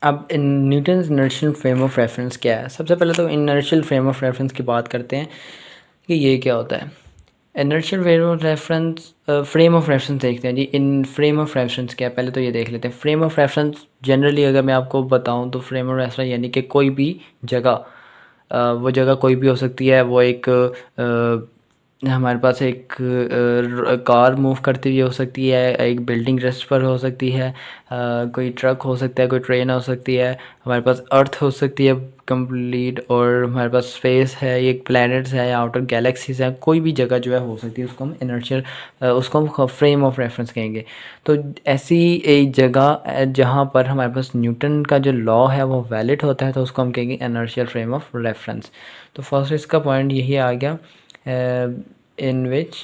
अब Newton's inertial frame of reference क्या है? सबसे पहले तो इनर्शियल फ्रेम ऑफ रेफरेंस की बात करते हैं कि ये क्या होता है। इनर्शियल फ्रेम ऑफ रेफरेंस देखते हैं जी। इन फ्रेम ऑफ रेफरेंस क्या है, पहले तो ये देख लेते हैं। फ्रेम ऑफ रेफरेंस जनरली अगर मैं आपको बताऊं तो फ्रेम ऑफ रेफरेंस यानी कि कोई भी जगह, वो जगह कोई भी हो सकती है। वो एक हमारे पास एक कार मूव करती हुई हो सकती है, एक बिल्डिंग रेस्ट पर हो सकती है, कोई ट्रक हो सकता है, कोई ट्रेन हो सकती है, हमारे पास अर्थ हो सकती है कंप्लीट, और हमारे पास स्पेस है, ये प्लैनेट्स है, आउटर गैलेक्सीज है, कोई भी जगह जो है हो सकती है। उसको हम इनर्शियल उसको हम फ्रेम ऑफ रेफरेंस कहेंगे। तो ऐसी एक जगह जहाँ पर हमारे पास न्यूटन का जो लॉ है वो वैलिड होता है, तो उसको हम कहेंगे इनर्शियल फ्रेम ऑफ रेफरेंस। तो फर्स्ट इसका पॉइंट यही आ गया, in which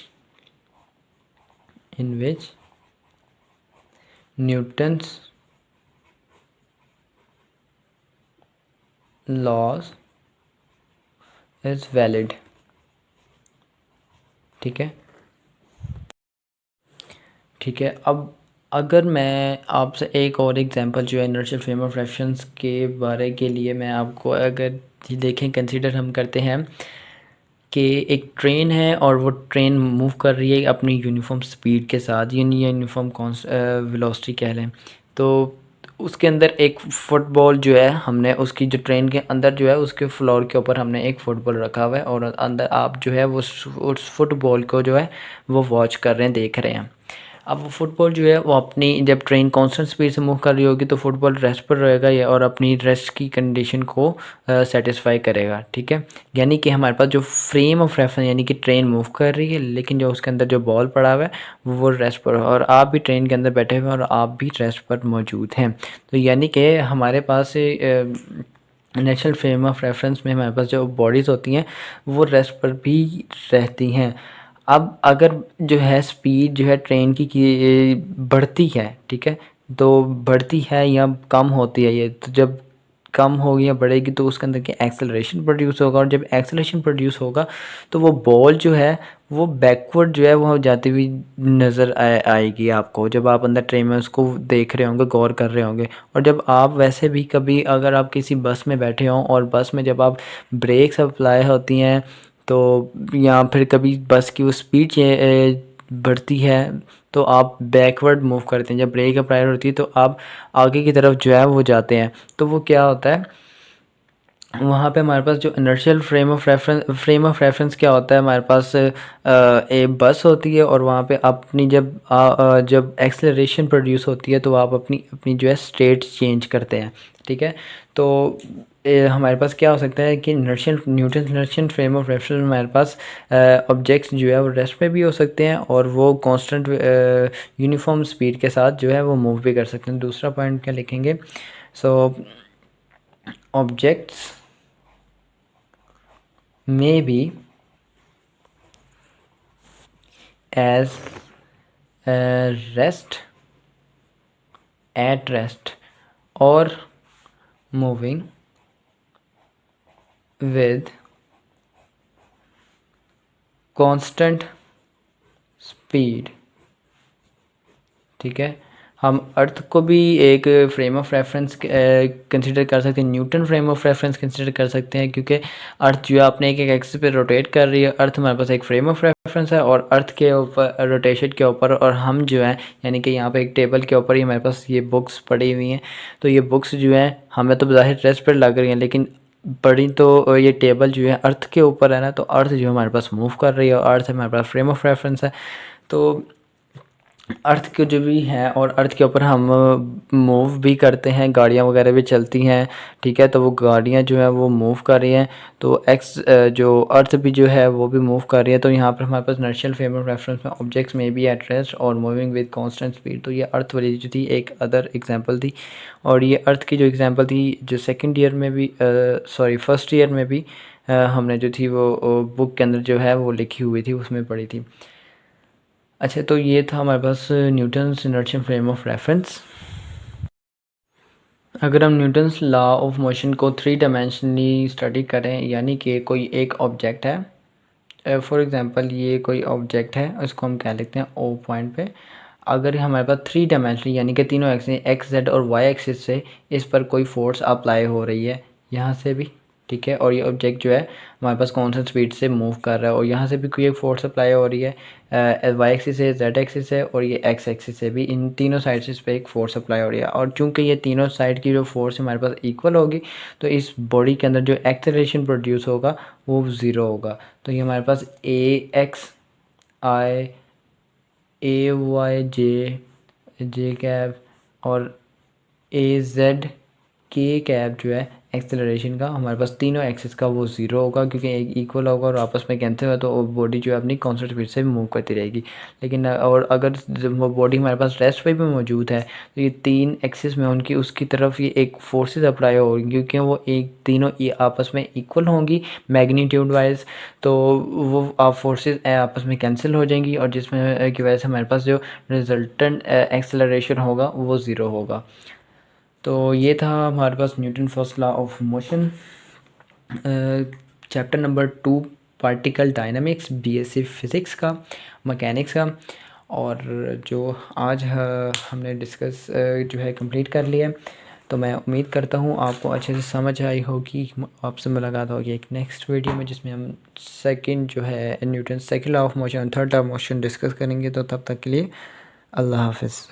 Newton's laws is valid। ठीक है, ठीक है। अब अगर मैं आपसे एक और एग्जांपल जो है इनर्शियल फ्रेम ऑफ रेफरेंस के बारे के लिए मैं आपको अगर देखें, कंसीडर हम करते हैं कि एक ट्रेन है और वो ट्रेन मूव कर रही है अपनी यूनिफॉर्म स्पीड के साथ, यानी यूनिफॉर्म वेलोसिटी कह लें। तो उसके अंदर एक फ़ुटबॉल जो है, हमने उसकी जो ट्रेन के अंदर जो है उसके फ्लोर के ऊपर हमने एक फ़ुटबॉल रखा हुआ है, और अंदर आप जो है वो उस फुटबॉल को जो है वो वॉच कर रहे हैं, देख रहे हैं। अब वो फुटबॉल जो है वो अपनी, जब ट्रेन कांस्टेंट स्पीड से मूव कर रही होगी तो फुटबॉल रेस्ट पर रहेगा या और अपनी रेस्ट की कंडीशन को सेटिस्फाई करेगा। ठीक है, यानी कि हमारे पास जो फ्रेम ऑफ रेफरेंस यानी कि ट्रेन मूव कर रही है, लेकिन जो उसके अंदर जो बॉल पड़ा हुआ है वो रेस्ट पर, और आप भी ट्रेन के अंदर बैठे हुए हैं और आप भी रेस्ट पर मौजूद हैं। तो यानी कि हमारे पास नेशनल फ्रेम ऑफ रेफरेंस में हमारे पास जो बॉडीज़ होती हैं वो रेस्ट पर भी रहती हैं। अब अगर जो है स्पीड जो है ट्रेन की बढ़ती है, ठीक है, तो बढ़ती है या कम होती है ये, तो जब कम होगी या बढ़ेगी तो उसके अंदर की एक्सेलरेशन प्रोड्यूस होगा, और जब एक्सेलरेशन प्रोड्यूस होगा तो वो बॉल जो है वो बैकवर्ड जो है वो जाती हुई नज़र आएगी आपको, जब आप अंदर ट्रेन में उसको देख रहे होंगे, गौर कर रहे होंगे। और जब आप वैसे भी कभी अगर आप किसी बस में बैठे हों और बस में जब आप ब्रेक्स अप्लाई होती हैं, तो या फिर कभी बस की वो स्पीड बढ़ती है तो आप बैकवर्ड मूव करते हैं। जब ब्रेक अप्लाई होती है तो आप आगे की तरफ जो है वो जाते हैं। तो वो क्या होता है, वहाँ पे हमारे पास जो इनर्शियल फ्रेम ऑफ रेफरेंस क्या होता है, हमारे पास एक बस होती है और वहाँ पे अपनी जब एक्सेलरेशन प्रोड्यूस होती है तो आप अपनी अपनी जो है स्टेट चेंज करते हैं। ठीक है, तो हमारे पास क्या हो सकता है कि Newton inertial frame of reference में हमारे पास ऑब्जेक्ट्स जो है वो रेस्ट पे भी हो सकते हैं और वो कांस्टेंट यूनिफॉर्म स्पीड के साथ जो है वो मूव भी कर सकते हैं। दूसरा पॉइंट क्या लिखेंगे, सो objects may be as rest at rest or moving with constant speed। ठीक है, हम अर्थ को भी एक फ्रेम ऑफ रेफरेंस कंसिडर कर सकते हैं, Newton frame of reference consider कर सकते हैं, क्योंकि अर्थ जो है अपने एक एक्सिस पे रोटेट कर रही है। अर्थ हमारे पास एक फ्रेम ऑफ रेफरेंस है और अर्थ के ऊपर रोटेशन के ऊपर, और हम जो है यानी कि यहाँ पे एक टेबल के ऊपर ही हमारे पास ये बुक्स पड़ी हुई हैं। तो ये बुक्स जो हैं हमें तो ज़ाहिर रेस्ट पर लग रही हैं, लेकिन पड़ी तो ये टेबल जो है अर्थ के ऊपर है ना, तो अर्थ जो हमारे पास मूव कर रही है और अर्थ हमारे पास फ्रेम ऑफ रेफरेंस है। तो अर्थ के जो भी हैं और अर्थ के ऊपर हम मूव भी करते हैं, गाड़ियाँ वगैरह भी चलती हैं। ठीक है, तो वो गाड़ियाँ जो है वो मूव कर रही हैं, तो जो अर्थ भी जो है वो भी मूव कर रही है। तो यहाँ पर हमारे पास इनर्शियल फ्रेम ऑफ रेफरेंस में ऑब्जेक्ट्स में भी एट रेस्ट और मूविंग विद कांस्टेंट स्पीड। तो ये अर्थ वाली जो थी एक अदर एग्जांपल थी, और ये अर्थ की जो एग्जांपल थी जो सेकेंड ईयर में भी फर्स्ट ईयर में भी हमने जो थी वो बुक के अंदर जो है वो लिखी हुई थी, उसमें पढ़ी थी। अच्छा, तो ये था हमारे पास Newton's inertial frame of reference. अगर हम न्यूटन्स लॉ ऑफ मोशन को 3 डायमेंशनली स्टडी करें, यानी कि कोई एक ऑब्जेक्ट है, फॉर एग्जांपल ये कोई ऑब्जेक्ट है, इसको हम क्या लिखते हैं ओ पॉइंट पे। अगर हमारे पास थ्री डायमेंशनल यानी कि तीनों एक्स जेड और वाई एक्सिस से इस पर कोई फोर्स अप्लाई हो रही है यहाँ से भी, ठीक है, और ये ऑब्जेक्ट जो है हमारे पास कौन सा स्पीड से मूव कर रहा है और यहाँ से भी कोई एक फोर्स अप्लाई हो रही है, वाई एक्सिस है, जेड एक्सिस है और ये एक्स एक्सिस से भी, इन तीनों साइड से इस पर एक फ़ोर्स अप्लाई हो रही है। और चूंकि ये तीनों साइड की जो फोर्स हमारे पास इक्वल होगी तो इस बॉडी के अंदर जो एक्सेलरेशन प्रोड्यूस होगा वो ज़ीरो होगा। तो ये हमारे पास ए एक्स आई ए वाई जे कैब और ए जेड के कैब जो है एक्सेलरेशन का हमारे पास तीनों एक्सिस का वो ज़ीरो होगा क्योंकि एक इक्वल होगा और आपस में कैंसिल होगा, तो बॉडी जो है अपनी कांस्टेंट स्पीड से मूव करती रहेगी। लेकिन और अगर वो बॉडी हमारे पास रेस्ट पे भी मौजूद है तो ये तीन एक्सिस में उनकी उसकी तरफ ये एक फोर्सेस अप्लाई होगी क्योंकि वो एक तीनों ये आपस में इक्वल होंगी मैग्नीट्यूड वाइज, तो वो आप फोर्सेस आपस में कैंसिल हो जाएंगी और जिसमें की वजह से हमारे पास जो रिजल्टेंट एक्सेलरेशन होगा वो ज़ीरो होगा। तो ये था हमारे पास Newton first law of motion, chapter number 2 particle dynamics, BSc physics का, मैकेनिक्स का। और जो आज हमने डिस्कस जो है कंप्लीट कर लिया। तो मैं उम्मीद करता हूँ आपको अच्छे से समझ आई होगी। आपसे मुलाकात होगी एक नेक्स्ट वीडियो में जिसमें हम सेकंड जो है Newton second law of motion, third law of motion discuss करेंगे। तो तब तक के लिए अल्लाह हाफ़िज़।